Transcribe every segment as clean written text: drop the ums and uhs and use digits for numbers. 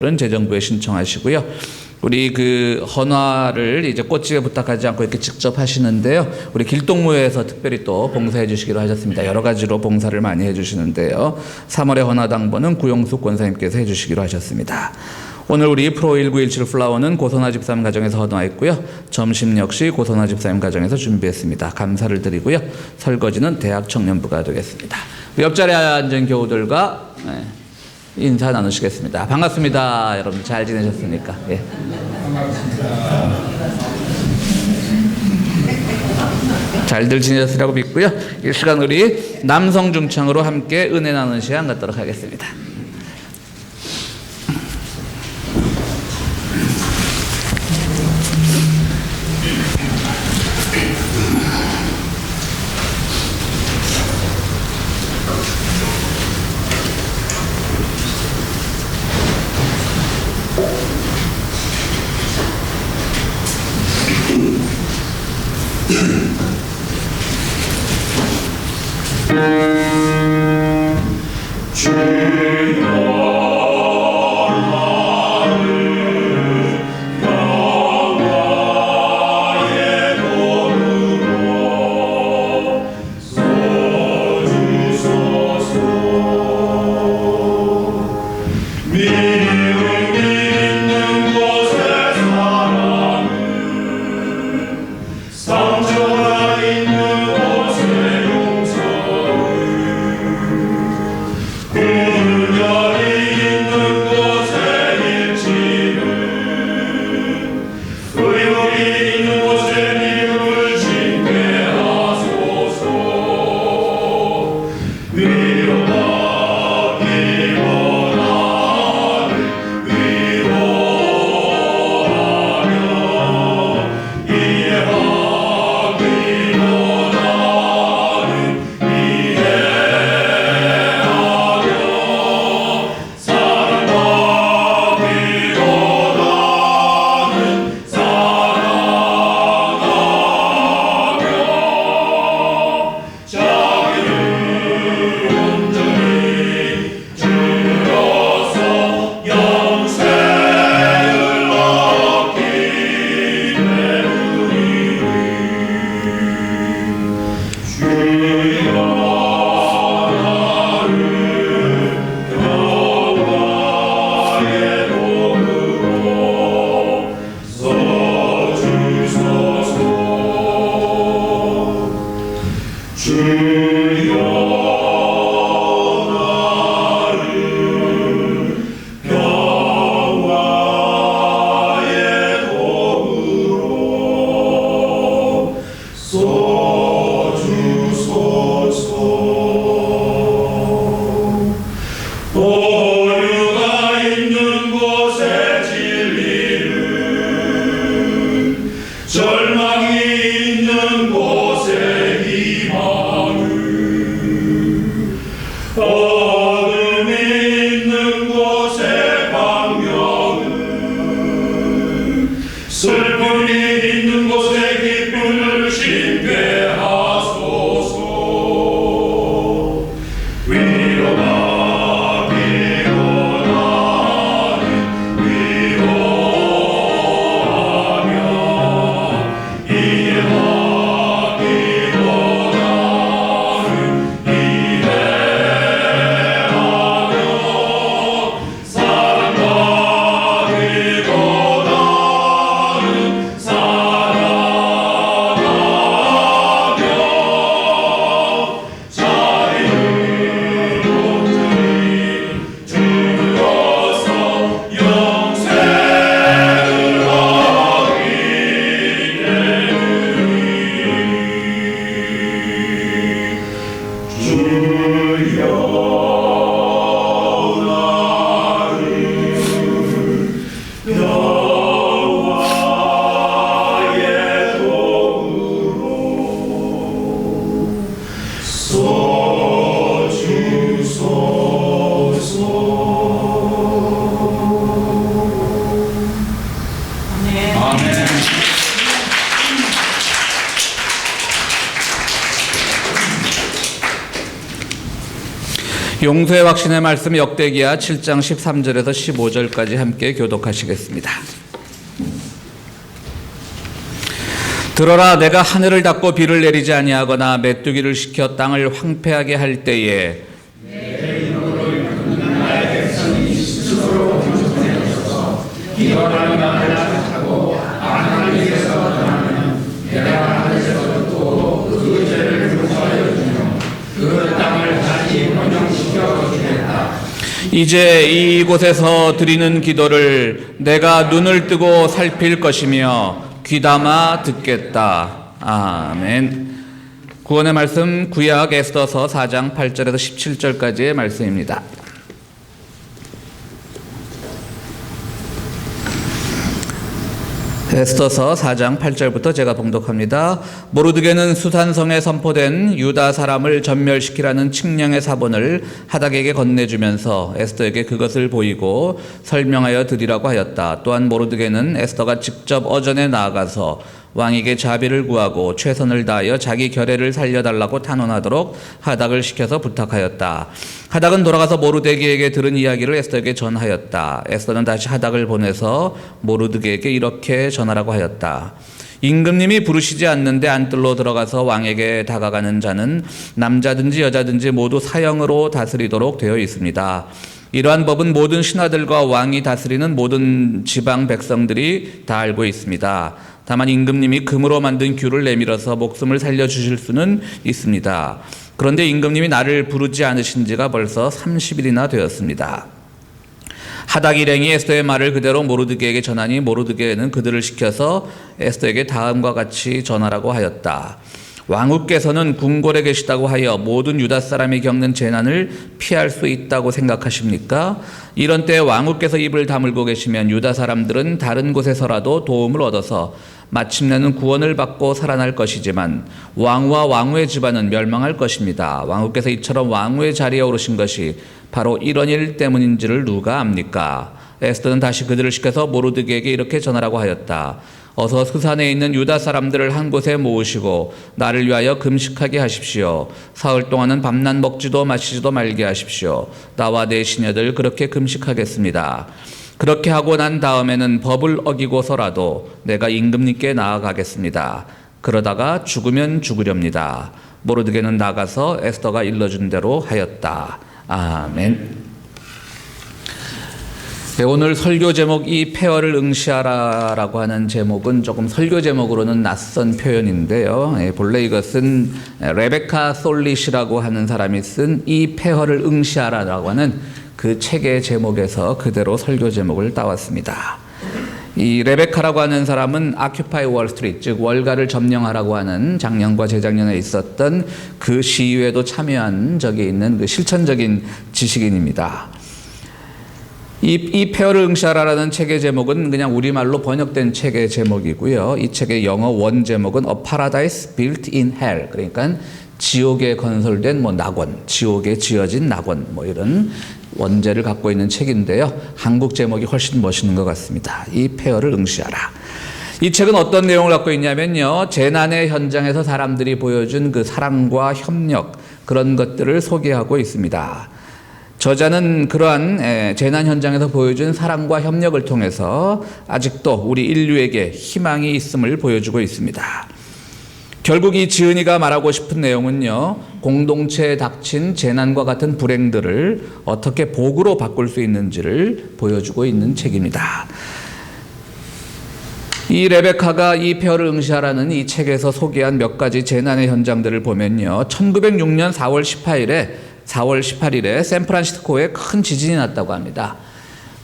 재정부에 신청하시고요. 우리 그 헌화를 이제 꽃집에 부탁하지 않고 이렇게 직접 하시는데요. 우리 길동무회에서 특별히 또 봉사해 주시기로 하셨습니다. 여러 가지로 봉사를 많이 해 주시는데요. 3월의 헌화당번은 구용숙 권사님께서 해 주시기로 하셨습니다. 오늘 우리 프로 1917 플라워는 고선아 집사님 가정에서 헌화했고요. 점심 역시 고선아 집사님 가정에서 준비했습니다. 감사를 드리고요. 설거지는 대학 청년부가 되겠습니다. 옆자리에 앉은 교우들과 인사 나누시겠습니다. 반갑습니다. 여러분 잘 지내셨습니까? 예. 잘들 지내셨으라고 믿고요. 이 시간 우리 남성 중창으로 함께 은혜 나누는 시간 갖도록 하겠습니다. 용서의 확신의 말씀 역대기야 7장 13절에서 15절까지 함께 교독하시겠습니다. 들어라, 내가 하늘을 닫고 비를 내리지 아니하거나 메뚜기를 시켜 땅을 황폐하게 할 때에 내 이름으로 이끄는 나의 백성이 스스로 공격하여서 일어나는 말을 하고 하나님께서 떠나면 내가 하늘에서부터 그 죄를 용서하여 주며 그 땅을 다시 번영시켜 주겠다. 이제 이곳에서 드리는 기도를 내가 눈을 뜨고 살필 것이며 귀담아 듣겠다. 아멘. 구원의 말씀 구약 에스더서 4장 8절에서 17절까지의 말씀입니다. 에스더서 4장 8절부터 제가 봉독합니다. 모르드게는 수산성에 선포된 유다 사람을 전멸시키라는 칙령의 사본을 하닥에게 건네주면서 에스더에게 그것을 보이고 설명하여 드리라고 하였다. 또한 모르드게는 에스더가 직접 어전에 나아가서 왕에게 자비를 구하고 최선을 다하여 자기 결례를 살려달라고 탄원하도록 하닥을 시켜서 부탁하였다. 하닥은 돌아가서 모르드게에게 들은 이야기를 에스더에게 전하였다. 에스더는 다시 하닥을 보내서 모르드게에게 이렇게 전하라고 하였다. 임금님이 부르시지 않는데 안뜰로 들어가서 왕에게 다가가는 자는 남자든지 여자든지 모두 사형으로 다스리도록 되어 있습니다. 이러한 법은 모든 신하들과 왕이 다스리는 모든 지방 백성들이 다 알고 있습니다. 다만 임금님이 금으로 만든 규를 내밀어서 목숨을 살려주실 수는 있습니다. 그런데 임금님이 나를 부르지 않으신 지가 벌써 30일이나 되었습니다. 하닥 일행이 에스더의 말을 그대로 모르드게에게 전하니 모르드게는 그들을 시켜서 에스더에게 다음과 같이 전하라고 하였다. 왕후께서는 궁궐에 계시다고 하여 모든 유다 사람이 겪는 재난을 피할 수 있다고 생각하십니까? 이런 때 왕후께서 입을 다물고 계시면 유다 사람들은 다른 곳에서라도 도움을 얻어서 마침내는 구원을 받고 살아날 것이지만 왕후와 왕후의 집안은 멸망할 것입니다. 왕후께서 이처럼 왕후의 자리에 오르신 것이 바로 이런 일 때문인지를 누가 압니까? 에스더는 다시 그들을 시켜서 모르드게에게 이렇게 전하라고 하였다. 어서 수산에 있는 유다 사람들을 한 곳에 모으시고 나를 위하여 금식하게 하십시오. 사흘 동안은 밤낮 먹지도 마시지도 말게 하십시오. 나와 내 시녀들 그렇게 금식하겠습니다. 그렇게 하고 난 다음에는 법을 어기고서라도 내가 임금님께 나아가겠습니다. 그러다가 죽으면 죽으렵니다. 모르드게는 나가서 에스더가 일러준 대로 하였다. 아멘. 네, 오늘 설교 제목 이 폐허를 응시하라라고 하는 제목은 조금 설교 제목으로는 낯선 표현인데요. 본래 이것은 레베카 솔릿이라고 하는 사람이 쓴 이 폐허를 응시하라라고 하는 그 책의 제목에서 그대로 설교 제목을 따왔습니다. 이 레베카라고 하는 사람은 아큐파이 월스트리트, 즉 월가를 점령하라고 하는 작년과 재작년에 있었던 그 시위에도 참여한 적이 있는 그 실천적인 지식인입니다. 이 폐허를 응시하라라는 책의 제목은 그냥 우리말로 번역된 책의 제목이고요. 이 책의 영어 원 제목은 A Paradise Built in Hell, 그러니까 지옥에 건설된 낙원, 지옥에 지어진 낙원 이런 원제를 갖고 있는 책인데요. 한국 제목이 훨씬 멋있는 것 같습니다. 이 폐허를 응시하라. 이 책은 어떤 내용을 갖고 있냐면요. 재난의 현장에서 사람들이 보여준 그 사랑과 협력, 그런 것들을 소개하고 있습니다. 저자는 그러한 재난 현장에서 보여준 사랑과 협력을 통해서 아직도 우리 인류에게 희망이 있음을 보여주고 있습니다. 결국 이 지은이가 말하고 싶은 내용은요, 공동체에 닥친 재난과 같은 불행들을 어떻게 복으로 바꿀 수 있는지를 보여주고 있는 책입니다. 이 레베카가 이 폐허를 응시하라는 이 책에서 소개한 몇 가지 재난의 현장들을 보면요, 1906년 4월 18일에 샌프란시스코에 큰 지진이 났다고 합니다.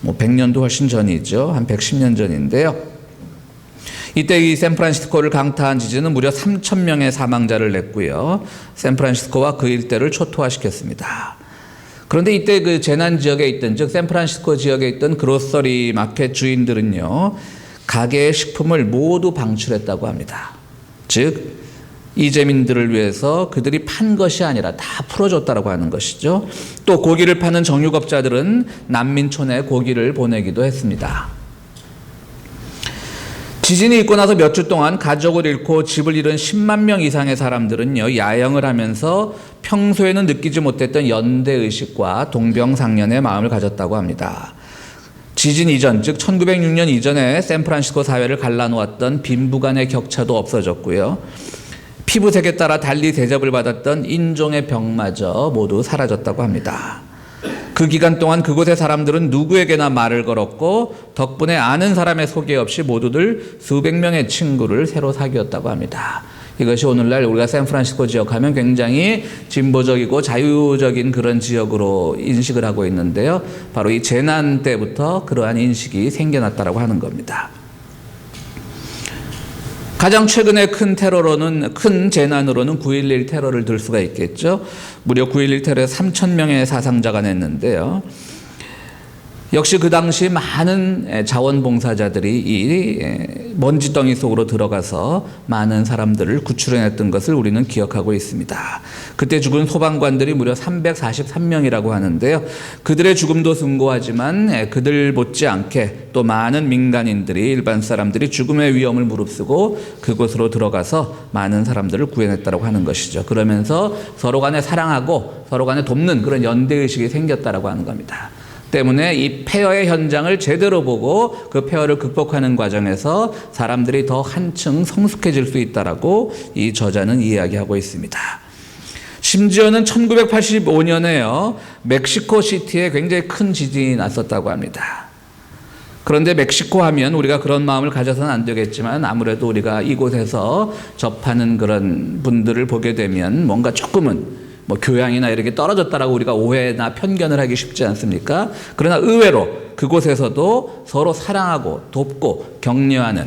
100년도 훨씬 전이죠. 한 110년 전인데요. 이때 이 샌프란시스코를 강타한 지진은 무려 3,000명의 사망자를 냈고요. 샌프란시스코와 그 일대를 초토화시켰습니다. 그런데 이때 그 재난 지역에 있던, 즉 샌프란시스코 지역에 있던 그로서리 마켓 주인들은요, 가게의 식품을 모두 방출했다고 합니다. 즉 이재민들을 위해서 그들이 판 것이 아니라 다 풀어줬다라고 하는 것이죠. 또 고기를 파는 정육업자들은 난민촌에 고기를 보내기도 했습니다. 지진이 있고 나서 몇 주 동안 가족을 잃고 집을 잃은 10만 명 이상의 사람들은요, 야영을 하면서 평소에는 느끼지 못했던 연대의식과 동병상련의 마음을 가졌다고 합니다. 지진 이전, 즉 1906년 이전에 샌프란시스코 사회를 갈라놓았던 빈부 간의 격차도 없어졌고요. 피부색에 따라 달리 대접을 받았던 인종의 병마저 모두 사라졌다고 합니다. 그 기간 동안 그곳의 사람들은 누구에게나 말을 걸었고 덕분에 아는 사람의 소개 없이 모두들 수백 명의 친구를 새로 사귀었다고 합니다. 이것이 오늘날 우리가 샌프란시스코 지역 하면 굉장히 진보적이고 자유적인 그런 지역으로 인식을 하고 있는데요. 바로 이 재난 때부터 그러한 인식이 생겨났다고 하는 겁니다. 가장 최근의 큰 재난으로는 9.11 테러를 들 수가 있겠죠. 무려 9.11 테러에 3,000명의 사상자가 냈는데요. 역시 그 당시 많은 자원봉사자들이 이 먼지덩이 속으로 들어가서 많은 사람들을 구출해냈던 것을 우리는 기억하고 있습니다. 그때 죽은 소방관들이 무려 343명이라고 하는데요. 그들의 죽음도 숭고하지만 그들 못지않게 또 많은 민간인들이, 일반 사람들이 죽음의 위험을 무릅쓰고 그곳으로 들어가서 많은 사람들을 구해냈다고 하는 것이죠. 그러면서 서로 간에 사랑하고 서로 간에 돕는 그런 연대의식이 생겼다고 하는 겁니다. 때문에 이 폐허의 현장을 제대로 보고 그 폐허를 극복하는 과정에서 사람들이 더 한층 성숙해질 수 있다라고 이 저자는 이야기하고 있습니다. 심지어는 1985년에요, 멕시코 시티에 굉장히 큰 지진이 났었다고 합니다. 그런데 멕시코 하면 우리가 그런 마음을 가져서는 안 되겠지만 아무래도 우리가 이곳에서 접하는 그런 분들을 보게 되면 뭔가 조금은 교양이나 이렇게 떨어졌다라고 우리가 오해나 편견을 하기 쉽지 않습니까? 그러나 의외로 그곳에서도 서로 사랑하고 돕고 격려하는,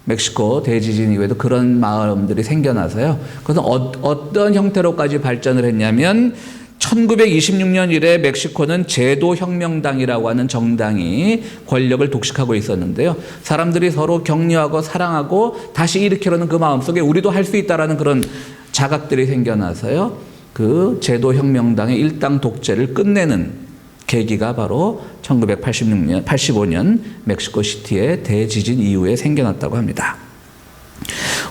멕시코 대지진 이후에도 그런 마음들이 생겨나서요. 그래서 어떤 형태로까지 발전을 했냐면 1926년 이래 멕시코는 제도혁명당이라고 하는 정당이 권력을 독식하고 있었는데요. 사람들이 서로 격려하고 사랑하고 다시 일으키려는 그 마음속에 우리도 할 수 있다라는 그런 자각들이 생겨나서요. 그 제도혁명당의 일당 독재를 끝내는 계기가 바로 1985년 멕시코 시티의 대지진 이후에 생겨났다고 합니다.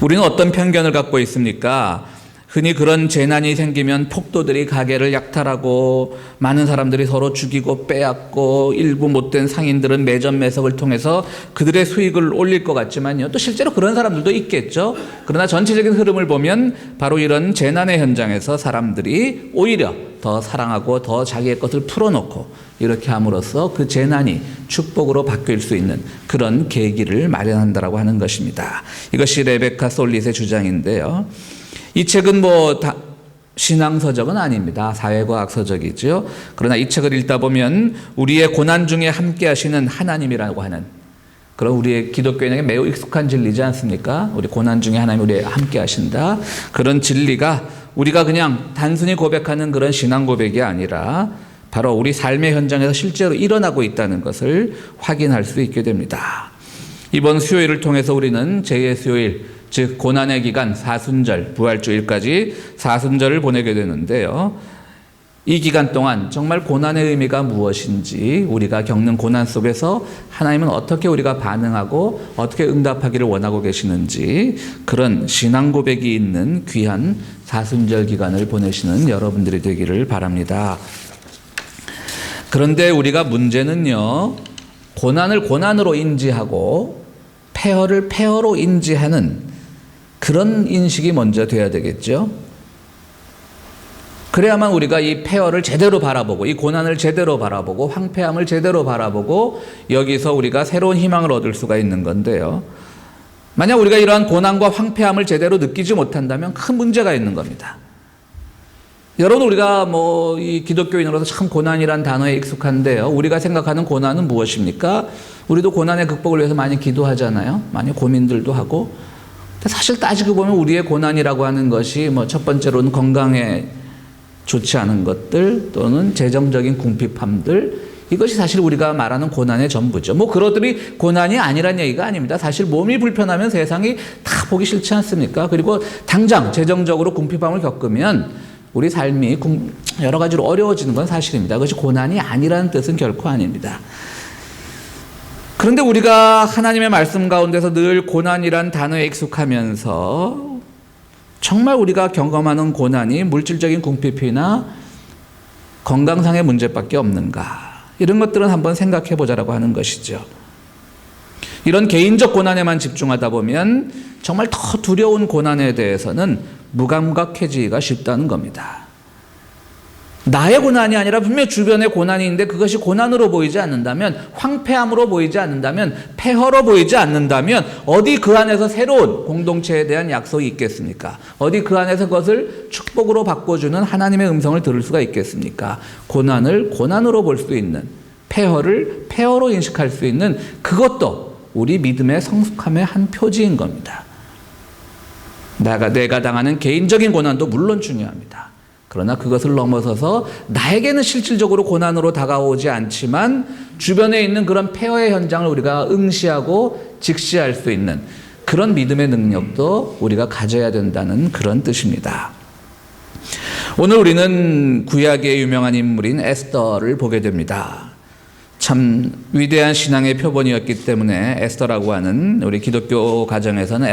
우리는 어떤 편견을 갖고 있습니까? 흔히 그런 재난이 생기면 폭도들이 가게를 약탈하고 많은 사람들이 서로 죽이고 빼앗고 일부 못된 상인들은 매점 매석을 통해서 그들의 수익을 올릴 것 같지만요. 또 실제로 그런 사람들도 있겠죠. 그러나 전체적인 흐름을 보면 바로 이런 재난의 현장에서 사람들이 오히려 더 사랑하고 더 자기의 것을 풀어놓고 이렇게 함으로써 그 재난이 축복으로 바뀔 수 있는 그런 계기를 마련한다라고 하는 것입니다. 이것이 레베카 솔릿의 주장인데요. 이 책은 신앙서적은 아닙니다. 사회과학 서적이죠. 그러나 이 책을 읽다 보면 우리의 고난 중에 함께 하시는 하나님이라고 하는, 그런 우리의 기독교인에게 매우 익숙한 진리지 않습니까? 우리 고난 중에 하나님 우리에 함께 하신다. 그런 진리가 우리가 그냥 단순히 고백하는 그런 신앙 고백이 아니라 바로 우리 삶의 현장에서 실제로 일어나고 있다는 것을 확인할 수 있게 됩니다. 이번 수요일을 통해서 우리는 제2의 수요일, 즉 고난의 기간 사순절, 부활주일까지 사순절을 보내게 되는데요. 이 기간 동안 정말 고난의 의미가 무엇인지, 우리가 겪는 고난 속에서 하나님은 어떻게 우리가 반응하고 어떻게 응답하기를 원하고 계시는지, 그런 신앙 고백이 있는 귀한 사순절 기간을 보내시는 여러분들이 되기를 바랍니다. 그런데 우리가 문제는요, 고난을 고난으로 인지하고 폐허를 폐허로 인지하는 그런 인식이 먼저 돼야 되겠죠. 그래야만 우리가 이 폐허를 제대로 바라보고 이 고난을 제대로 바라보고 황폐함을 제대로 바라보고 여기서 우리가 새로운 희망을 얻을 수가 있는 건데요. 만약 우리가 이러한 고난과 황폐함을 제대로 느끼지 못한다면 큰 문제가 있는 겁니다. 여러분, 우리가 이 기독교인으로서 참 고난이란 단어에 익숙한데요. 우리가 생각하는 고난은 무엇입니까? 우리도 고난의 극복을 위해서 많이 기도하잖아요. 많이 고민들도 하고. 사실 따지고 보면 우리의 고난이라고 하는 것이 첫 번째로는 건강에 좋지 않은 것들 또는 재정적인 궁핍함들, 이것이 사실 우리가 말하는 고난의 전부죠. 그것들이 고난이 아니란 얘기가 아닙니다. 사실 몸이 불편하면 세상이 다 보기 싫지 않습니까? 그리고 당장 재정적으로 궁핍함을 겪으면 우리 삶이 여러 가지로 어려워지는 건 사실입니다. 그것이 고난이 아니라는 뜻은 결코 아닙니다. 그런데 우리가 하나님의 말씀 가운데서 늘 고난이란 단어에 익숙하면서 정말 우리가 경험하는 고난이 물질적인 궁핍이나 건강상의 문제밖에 없는가? 이런 것들은 한번 생각해 보자라고 하는 것이죠. 이런 개인적 고난에만 집중하다 보면 정말 더 두려운 고난에 대해서는 무감각해지기가 쉽다는 겁니다. 나의 고난이 아니라 분명히 주변의 고난이 있는데 그것이 고난으로 보이지 않는다면, 황폐함으로 보이지 않는다면, 폐허로 보이지 않는다면 어디 그 안에서 새로운 공동체에 대한 약속이 있겠습니까? 어디 그 안에서 그것을 축복으로 바꿔주는 하나님의 음성을 들을 수가 있겠습니까? 고난을 고난으로 볼 수 있는, 폐허를 폐허로 인식할 수 있는 그것도 우리 믿음의 성숙함의 한 표지인 겁니다. 내가 당하는 개인적인 고난도 물론 중요합니다. 그러나 그것을 넘어서서 나에게는 실질적으로 고난으로 다가오지 않지만 주변에 있는 그런 폐허의 현장을 우리가 응시하고 직시할 수 있는 그런 믿음의 능력도 우리가 가져야 된다는 그런 뜻입니다. 오늘 우리는 구약의 유명한 인물인 에스더를 보게 됩니다. 참 위대한 신앙의 표본이었기 때문에 에스더라고 하는, 우리 기독교 가정에서는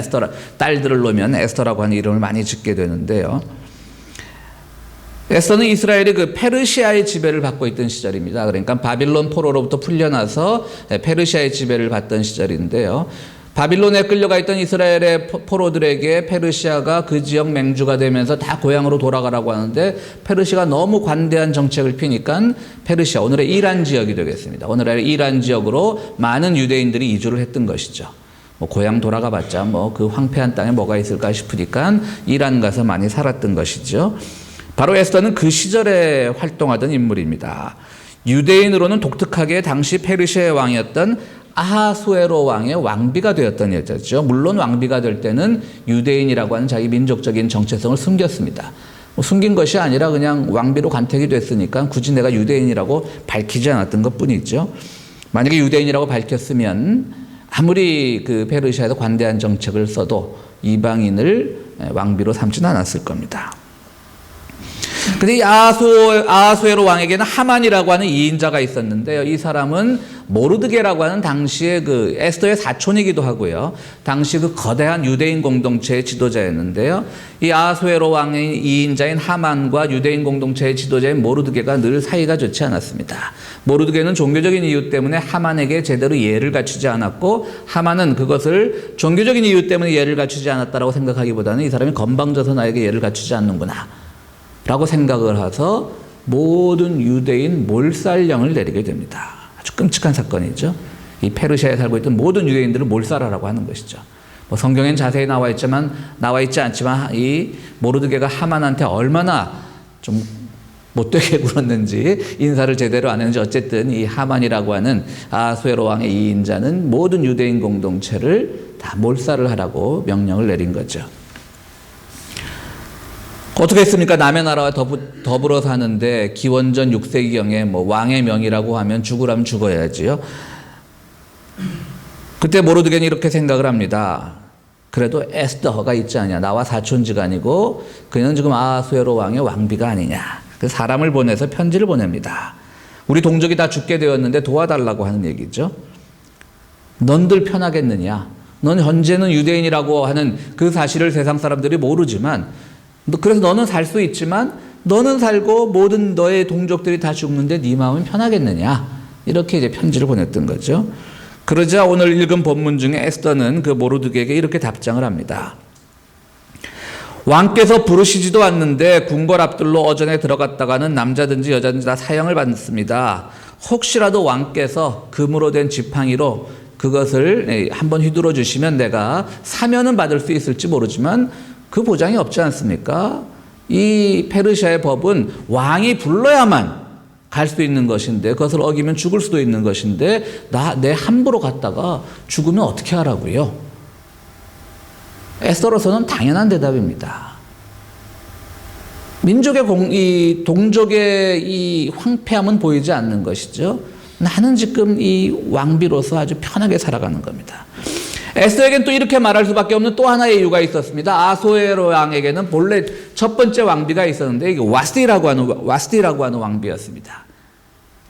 딸들을 놓으면 에스더라고 하는 이름을 많이 짓게 되는데요. 에스더는 이스라엘이 그 페르시아의 지배를 받고 있던 시절입니다. 그러니까 바빌론 포로로부터 풀려나서 페르시아의 지배를 받던 시절인데요. 바빌론에 끌려가 있던 이스라엘의 포로들에게 페르시아가 그 지역 맹주가 되면서 다 고향으로 돌아가라고 하는데, 페르시아가 너무 관대한 정책을 피니까 페르시아, 오늘의 이란 지역이 되겠습니다. 오늘의 이란 지역으로 많은 유대인들이 이주를 했던 것이죠. 고향 돌아가 봤자 그 황폐한 땅에 뭐가 있을까 싶으니까 이란 가서 많이 살았던 것이죠. 바로 에스더는 그 시절에 활동하던 인물입니다. 유대인으로는 독특하게 당시 페르시아의 왕이었던 아하수에로 왕의 왕비가 되었던 여자죠. 물론 왕비가 될 때는 유대인이라고 하는 자기 민족적인 정체성을 숨겼습니다. 숨긴 것이 아니라 그냥 왕비로 간택이 됐으니까 굳이 내가 유대인이라고 밝히지 않았던 것뿐이죠. 만약에 유대인이라고 밝혔으면 아무리 그 페르시아에서 관대한 정책을 써도 이방인을 왕비로 삼지는 않았을 겁니다. 근데 이 아하수에로 왕에게는 하만이라고 하는 이인자가 있었는데요. 이 사람은 모르드게라고 하는 당시의 그 에스더의 사촌이기도 하고요. 당시 그 거대한 유대인 공동체의 지도자였는데요. 이 아하수에로 왕의 이인자인 하만과 유대인 공동체의 지도자인 모르드게가 늘 사이가 좋지 않았습니다. 모르드게는 종교적인 이유 때문에 하만에게 제대로 예를 갖추지 않았고, 하만은 그것을 종교적인 이유 때문에 예를 갖추지 않았다라고 생각하기보다는 이 사람이 건방져서 나에게 예를 갖추지 않는구나 라고 생각을 해서 모든 유대인 몰살령을 내리게 됩니다. 아주 끔찍한 사건이죠. 이 페르시아에 살고 있던 모든 유대인들을 몰살하라고 하는 것이죠. 성경엔 자세히 나와 있지 않지만 이 모르드게가 하만한테 얼마나 좀 못되게 굴었는지, 인사를 제대로 안 했는지, 어쨌든 이 하만이라고 하는 아하수에로 왕의 이인자는 모든 유대인 공동체를 다 몰살을 하라고 명령을 내린 거죠. 어떻게 했습니까? 남의 나라와 더불어 사는데 기원전 6세기경에 왕의 명이라고 하면 죽으라면 죽어야지요. 그때 모르드게는 이렇게 생각을 합니다. 그래도 에스더가 있지 않냐. 나와 사촌지간이고 그는 지금 아하수에로 왕의 왕비가 아니냐. 그 사람을 보내서 편지를 보냅니다. 우리 동족이 다 죽게 되었는데 도와달라고 하는 얘기죠. 넌들 편하겠느냐. 넌 현재는 유대인이라고 하는 그 사실을 세상 사람들이 모르지만, 그래서 너는 살 수 있지만 너는 살고 모든 너의 동족들이 다 죽는데 네 마음은 편하겠느냐. 이렇게 이제 편지를 보냈던 거죠. 그러자 오늘 읽은 본문 중에 에스더는 그 모르드게에게 이렇게 답장을 합니다. 왕께서 부르시지도 않는데 궁궐 앞들로 어전에 들어갔다가는 남자든지 여자든지 다 사형을 받습니다. 혹시라도 왕께서 금으로 된 지팡이로 그것을 한번 휘두르 주시면 내가 사면은 받을 수 있을지 모르지만 그 보장이 없지 않습니까? 이 페르시아의 법은 왕이 불러야만 갈 수 있는 것인데, 그것을 어기면 죽을 수도 있는 것인데 내 함부로 갔다가 죽으면 어떻게 하라고요? 에스더로서는 당연한 대답입니다. 민족의 동족의 이 황폐함은 보이지 않는 것이죠. 나는 지금 이 왕비로서 아주 편하게 살아가는 겁니다. 에스더에게는 또 이렇게 말할 수밖에 없는 또 하나의 이유가 있었습니다. 아하수에로 왕에게는 본래 첫 번째 왕비가 있었는데 이게 와스디라고 하는 왕비였습니다.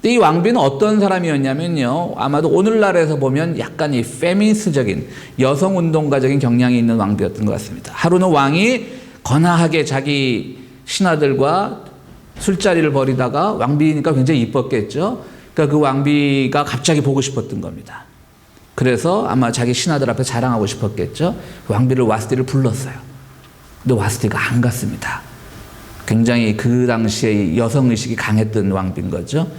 근데 이 왕비는 어떤 사람이었냐면요. 아마도 오늘날에서 보면 약간 이 페미니스트적인 여성운동가적인 경향이 있는 왕비였던 것 같습니다. 하루는 왕이 거나하게 자기 신하들과 술자리를 벌이다가 왕비니까 굉장히 이뻤겠죠. 그러니까 그 왕비가 갑자기 보고 싶었던 겁니다. 그래서 아마 자기 신하들 앞에 자랑하고 싶었겠죠. 왕비를 와스티를 불렀어요. 근데 와스티가 안 갔습니다. 굉장히 그 당시에 여성의식이 강했던 왕비인 거죠.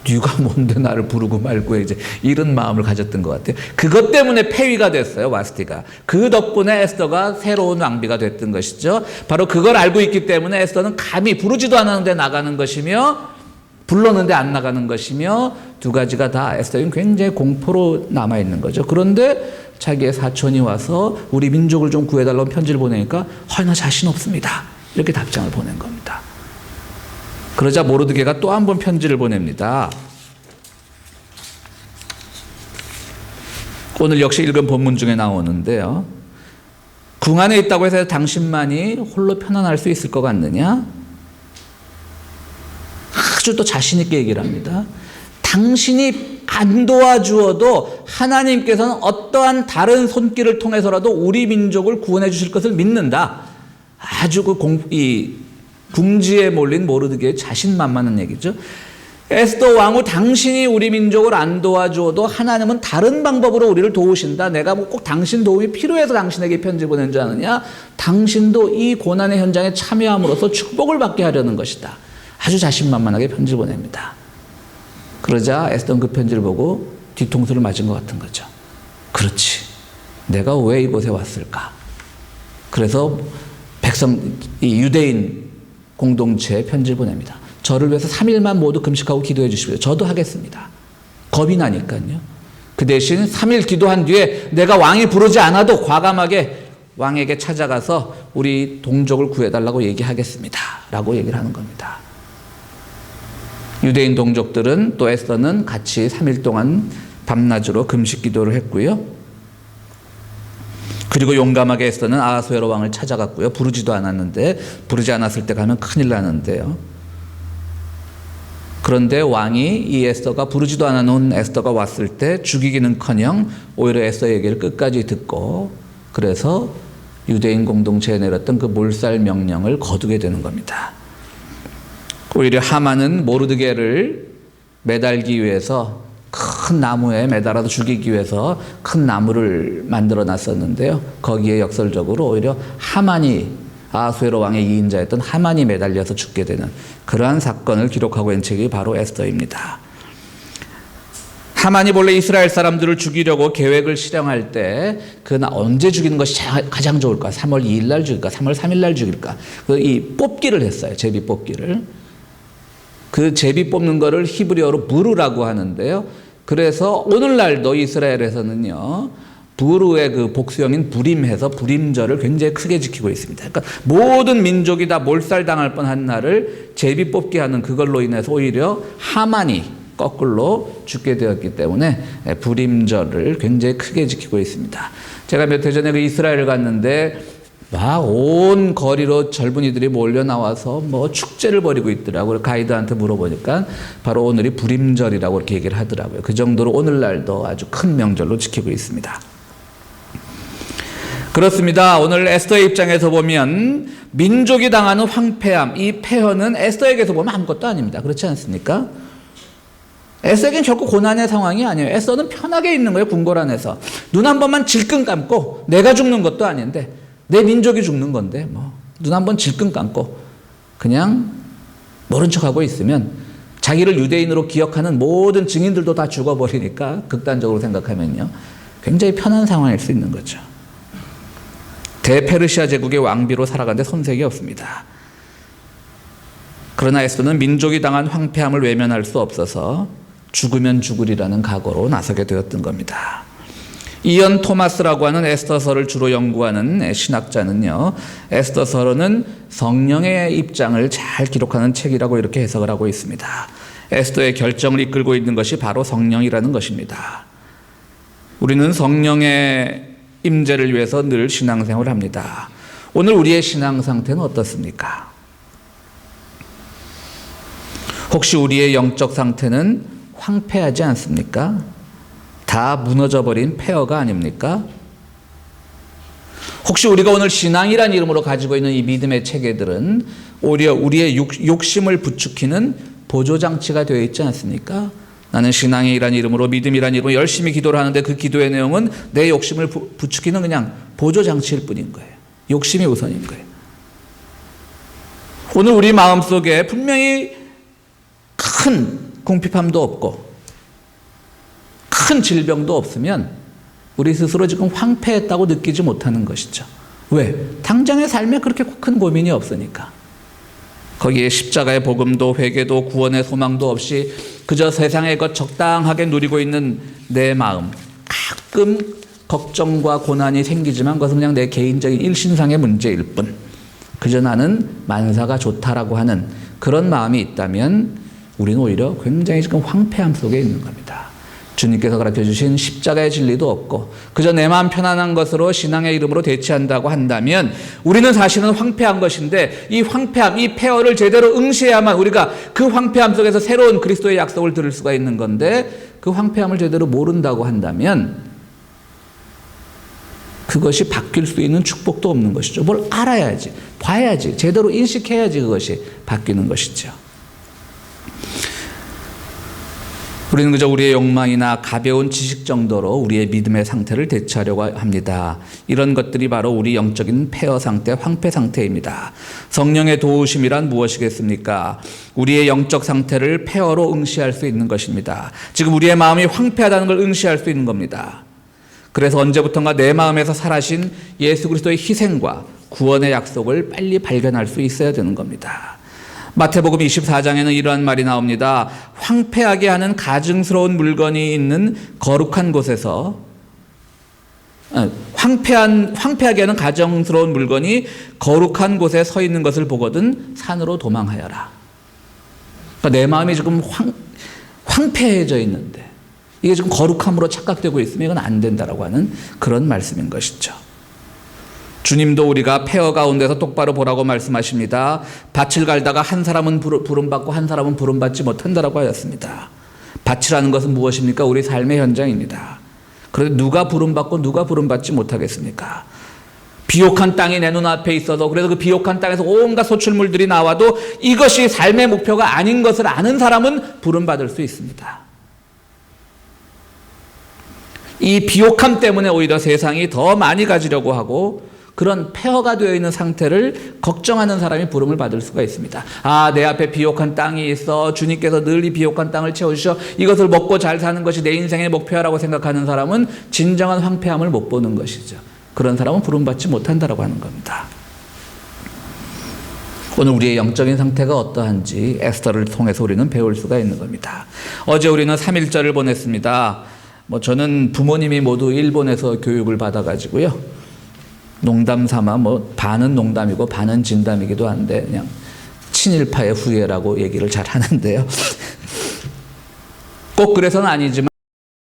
네가 뭔데 나를 부르고 말고 이제 이런 마음을 가졌던 것 같아요. 그것 때문에 폐위가 됐어요, 와스티가. 그 덕분에 에스더가 새로운 왕비가 됐던 것이죠. 바로 그걸 알고 있기 때문에 에스더는 감히 부르지도 않았는데 나가는 것이며 불렀는데 안 나가는 것이며 두 가지가 다 에스더는 굉장히 공포로 남아있는 거죠. 그런데 자기의 사촌이 와서 우리 민족을 좀 구해달라고 편지를 보내니까 나 자신 없습니다. 이렇게 답장을 보낸 겁니다. 그러자 모르드게가 또 한 번 편지를 보냅니다. 오늘 역시 읽은 본문 중에 나오는데요. 궁 안에 있다고 해서 당신만이 홀로 편안할 수 있을 것 같느냐? 아주 또 자신 있게 얘기를 합니다. 당신이 안 도와주어도 하나님께서는 어떠한 다른 손길을 통해서라도 우리 민족을 구원해 주실 것을 믿는다. 아주 궁지에 몰린 모르드게의 자신만만한 얘기죠. 에스더 왕후, 당신이 우리 민족을 안 도와주어도 하나님은 다른 방법으로 우리를 도우신다. 내가 뭐 꼭 당신 도움이 필요해서 당신에게 편지 보낸 줄 아느냐? 당신도 이 고난의 현장에 참여함으로써 축복을 받게 하려는 것이다. 아주 자신만만하게 편지를 보냅니다. 그러자 에스더는 그 편지를 보고 뒤통수를 맞은 것 같은 거죠. 그렇지. 내가 왜 이곳에 왔을까? 그래서 이 유대인 공동체에 편지를 보냅니다. 저를 위해서 3일만 모두 금식하고 기도해 주십시오. 저도 하겠습니다. 겁이 나니까요. 그 대신 3일 기도한 뒤에 내가 왕이 부르지 않아도 과감하게 왕에게 찾아가서 우리 동족을 구해달라고 얘기하겠습니다. 라고 얘기를 하는 겁니다. 유대인 동족들은 또 에스더는 같이 3일 동안 밤낮으로 금식 기도를 했고요. 그리고 용감하게 에스더는 아하수에로 왕을 찾아갔고요. 부르지도 않았는데, 부르지 않았을 때 가면 큰일 나는데요. 그런데 왕이 이 에스더가 부르지도 않아놓은 에스더가 왔을 때 죽이기는커녕 오히려 에스더의 얘기를 끝까지 듣고 그래서 유대인 공동체에 내렸던 그 몰살 명령을 거두게 되는 겁니다. 오히려 하만은 모르드게를 매달기 위해서 큰 나무에 매달아서 죽이기 위해서 큰 나무를 만들어 놨었는데요. 거기에 역설적으로 오히려 하만이 아하수에로 왕의 2인자였던 하만이 매달려서 죽게 되는 그러한 사건을 기록하고 있는 책이 바로 에스더입니다. 하만이 본래 이스라엘 사람들을 죽이려고 계획을 실행할 때 언제 죽이는 것이 가장 좋을까? 3월 2일 날 죽일까? 3월 3일 날 죽일까? 이 뽑기를 했어요. 제비 뽑기를. 그 제비 뽑는 거를 히브리어로 부르라고 하는데요. 그래서 오늘날도 이스라엘에서는요. 부르의 그 복수형인 부림해서 부림절을 굉장히 크게 지키고 있습니다. 그러니까 모든 민족이 다 몰살당할 뻔한 날을 제비 뽑기 하는 그걸로 인해서 오히려 하만이 거꾸로 죽게 되었기 때문에 부림절을 굉장히 크게 지키고 있습니다. 제가 몇 해 전에 그 이스라엘을 갔는데 막 온 거리로 젊은이들이 몰려 나와서 뭐 축제를 벌이고 있더라고요. 가이드한테 물어보니까 바로 오늘이 부림절이라고 이렇게 얘기를 하더라고요. 그 정도로 오늘날도 아주 큰 명절로 지키고 있습니다. 그렇습니다. 오늘 에스더의 입장에서 보면 민족이 당하는 황폐함, 이 폐허는 에스더에게서 보면 아무것도 아닙니다. 그렇지 않습니까? 에스더에게는 결코 고난의 상황이 아니에요. 에스더는 편하게 있는 거예요. 궁궐 안에서. 눈 한 번만 질끈 감고 내가 죽는 것도 아닌데 내 민족이 죽는 건데 눈 한 번 질끈 감고 그냥 모른 척하고 있으면 자기를 유대인으로 기억하는 모든 증인들도 다 죽어버리니까 극단적으로 생각하면요. 굉장히 편한 상황일 수 있는 거죠. 대페르시아 제국의 왕비로 살아가는데 손색이 없습니다. 그러나 에스더는 민족이 당한 황폐함을 외면할 수 없어서 죽으면 죽으리라는 각오로 나서게 되었던 겁니다. 이언 토마스라고 하는 에스더서를 주로 연구하는 신학자는요. 에스더서는 성령의 입장을 잘 기록하는 책이라고 이렇게 해석을 하고 있습니다. 에스더의 결정을 이끌고 있는 것이 바로 성령이라는 것입니다. 우리는 성령의 임재를 위해서 늘 신앙생활을 합니다. 오늘 우리의 신앙 상태는 어떻습니까? 혹시 우리의 영적 상태는 황폐하지 않습니까? 다 무너져버린 폐허가 아닙니까? 혹시 우리가 오늘 신앙이란 이름으로 가지고 있는 이 믿음의 체계들은 오히려 우리의 욕심을 부추기는 보조장치가 되어 있지 않습니까? 나는 신앙이란 이름으로 믿음이란 이름으로 열심히 기도를 하는데 그 기도의 내용은 내 욕심을 부추기는 그냥 보조장치일 뿐인 거예요. 욕심이 우선인 거예요. 오늘 우리 마음속에 분명히 큰 궁핍함도 없고 큰 질병도 없으면 우리 스스로 지금 황폐했다고 느끼지 못하는 것이죠. 왜? 당장의 삶에 그렇게 큰 고민이 없으니까. 거기에 십자가의 복음도 회개도 구원의 소망도 없이 그저 세상의 것 적당하게 누리고 있는 내 마음, 가끔 걱정과 고난이 생기지만 그것은 그냥 내 개인적인 일신상의 문제일 뿐, 그저 나는 만사가 좋다라고 하는 그런 마음이 있다면 우리는 오히려 굉장히 지금 황폐함 속에 있는 겁니다. 주님께서 가르쳐주신 십자가의 진리도 없고 그저 내 마음 편안한 것으로 신앙의 이름으로 대체한다고 한다면 우리는 사실은 황폐한 것인데, 이 황폐함, 이 폐허를 제대로 응시해야만 우리가 그 황폐함 속에서 새로운 그리스도의 약속을 들을 수가 있는 건데, 그 황폐함을 제대로 모른다고 한다면 그것이 바뀔 수 있는 축복도 없는 것이죠. 뭘 알아야지, 봐야지, 제대로 인식해야지 그것이 바뀌는 것이죠. 우리는 그저 우리의 욕망이나 가벼운 지식 정도로 우리의 믿음의 상태를 대체하려고 합니다. 이런 것들이 바로 우리 영적인 폐허 상태, 황폐 상태입니다. 성령의 도우심이란 무엇이겠습니까? 우리의 영적 상태를 폐허로 응시할 수 있는 것입니다. 지금 우리의 마음이 황폐하다는 걸 응시할 수 있는 겁니다. 그래서 언제부턴가 내 마음에서 살아신 예수 그리스도의 희생과 구원의 약속을 빨리 발견할 수 있어야 되는 겁니다. 마태복음 24장에는 이러한 말이 나옵니다. 황폐하게 하는 가증스러운 물건이 있는 거룩한 곳에서, 황폐하게 하는 가증스러운 물건이 거룩한 곳에 서 있는 것을 보거든 산으로 도망하여라. 그러니까 내 마음이 지금 황폐해져 있는데 이게 지금 거룩함으로 착각되고 있으면 이건 안 된다라고 하는 그런 말씀인 것이죠. 주님도 우리가 폐허 가운데서 똑바로 보라고 말씀하십니다. 밭을 갈다가 한 사람은 부름받고 한 사람은 부름받지 못한다라고 하였습니다. 밭이라는 것은 무엇입니까? 우리 삶의 현장입니다. 그런데 누가 부름받고 누가 부름받지 못하겠습니까? 비옥한 땅이 내 눈앞에 있어서, 그래서 그 비옥한 땅에서 온갖 소출물들이 나와도 이것이 삶의 목표가 아닌 것을 아는 사람은 부름받을 수 있습니다. 이 비옥함 때문에 오히려 세상이 더 많이 가지려고 하고 그런 폐허가 되어 있는 상태를 걱정하는 사람이 부름을 받을 수가 있습니다. 아, 내 앞에 비옥한 땅이 있어. 주님께서 늘 이 비옥한 땅을 채워주셔. 이것을 먹고 잘 사는 것이 내 인생의 목표라고 생각하는 사람은 진정한 황폐함을 못 보는 것이죠. 그런 사람은 부름받지 못한다라고 하는 겁니다. 오늘 우리의 영적인 상태가 어떠한지 에스더를 통해서 우리는 배울 수가 있는 겁니다. 어제 우리는 3.1절을 보냈습니다. 저는 부모님이 모두 일본에서 교육을 받아가지고요. 농담 삼아 반은 농담이고 반은 진담이기도 한데 그냥 친일파의 후예라고 얘기를 잘 하는데요. 꼭 그래서는 아니지만